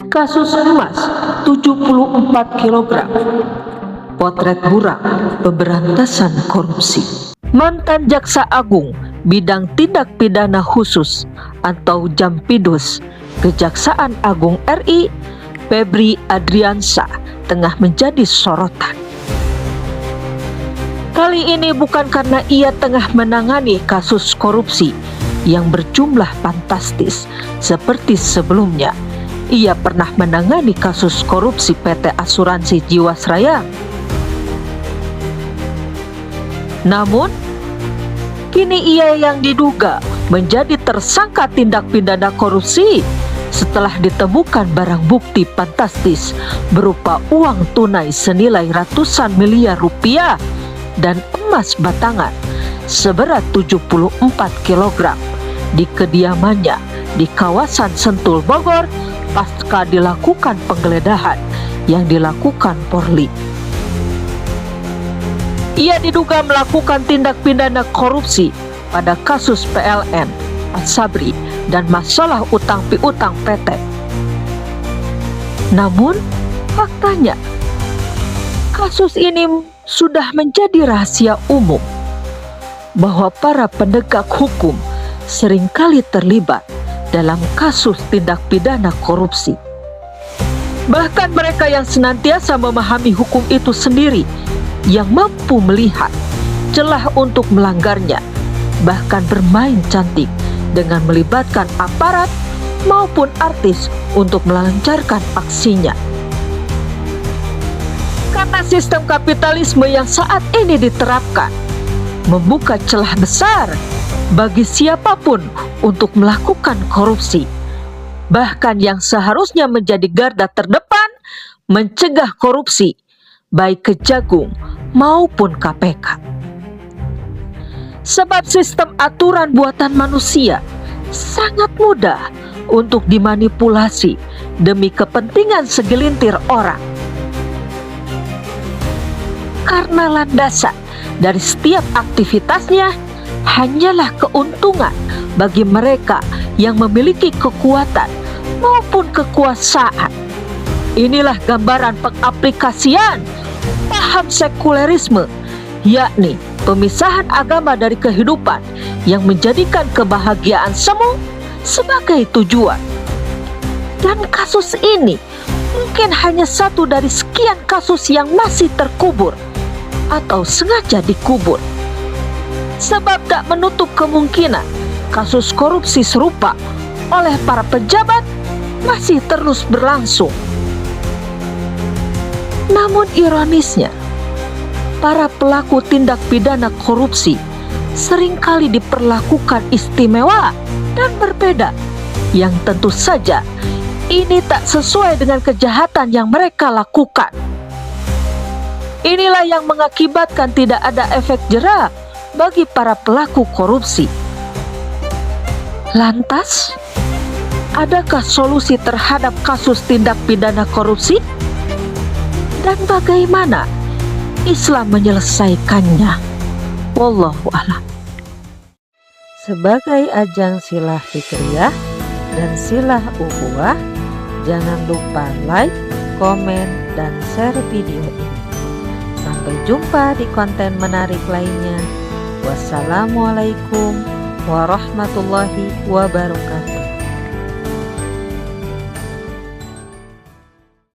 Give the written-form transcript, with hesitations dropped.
Kasus emas 74 kg. Potret buram pemberantasan korupsi. Mantan Jaksa Agung bidang tindak pidana khusus atau Jampidus Kejaksaan Agung RI, Febri Adriansyah, tengah menjadi sorotan. Kali ini bukan karena ia tengah menangani kasus korupsi yang berjumlah fantastis seperti sebelumnya. Ia pernah menangani kasus korupsi PT Asuransi Jiwasraya. Namun, kini ia yang diduga menjadi tersangka tindak pidana korupsi setelah ditemukan barang bukti fantastis berupa uang tunai senilai ratusan miliar rupiah dan emas batangan seberat 74 kg di kediamannya di kawasan Sentul, Bogor pasca dilakukan penggeledahan yang dilakukan Polri. Ia diduga melakukan tindak pidana korupsi pada kasus PLN, Sabri, dan masalah utang piutang PT. Namun, faktanya, kasus ini sudah menjadi rahasia umum bahwa para penegak hukum seringkali terlibat dalam kasus tindak pidana korupsi. Bahkan mereka yang senantiasa memahami hukum itu sendiri, yang mampu melihat celah untuk melanggarnya, bahkan bermain cantik dengan melibatkan aparat maupun artis untuk melancarkan aksinya. Karena sistem kapitalisme yang saat ini diterapkan membuka celah besar bagi siapapun untuk melakukan korupsi, bahkan yang seharusnya menjadi garda terdepan mencegah korupsi, baik Kejagung maupun KPK. Sebab sistem aturan buatan manusia sangat mudah untuk dimanipulasi demi kepentingan segelintir orang. Karena landasan dari setiap aktivitasnya hanyalah keuntungan bagi mereka yang memiliki kekuatan maupun kekuasaan. Inilah gambaran pengaplikasian paham sekulerisme, yakni pemisahan agama dari kehidupan yang menjadikan kebahagiaan semu sebagai tujuan. Dan kasus ini mungkin hanya satu dari sekian kasus yang masih terkubur atau sengaja dikubur. Sebab tak menutup kemungkinan kasus korupsi serupa oleh para pejabat masih terus berlangsung. Namun ironisnya, para pelaku tindak pidana korupsi seringkali diperlakukan istimewa dan berbeda, yang tentu saja ini tak sesuai dengan kejahatan yang mereka lakukan. Inilah yang mengakibatkan tidak ada efek jera bagi para pelaku korupsi. Lantas, adakah solusi terhadap kasus tindak pidana korupsi? Dan bagaimana Islam menyelesaikannya? Wallahu a'lam. Sebagai ajang silah fikriyah dan silah ukhuwah, jangan lupa like, komen, dan share video ini. Sampai jumpa di konten menarik lainnya. Wassalamualaikum warahmatullahi wabarakatuh.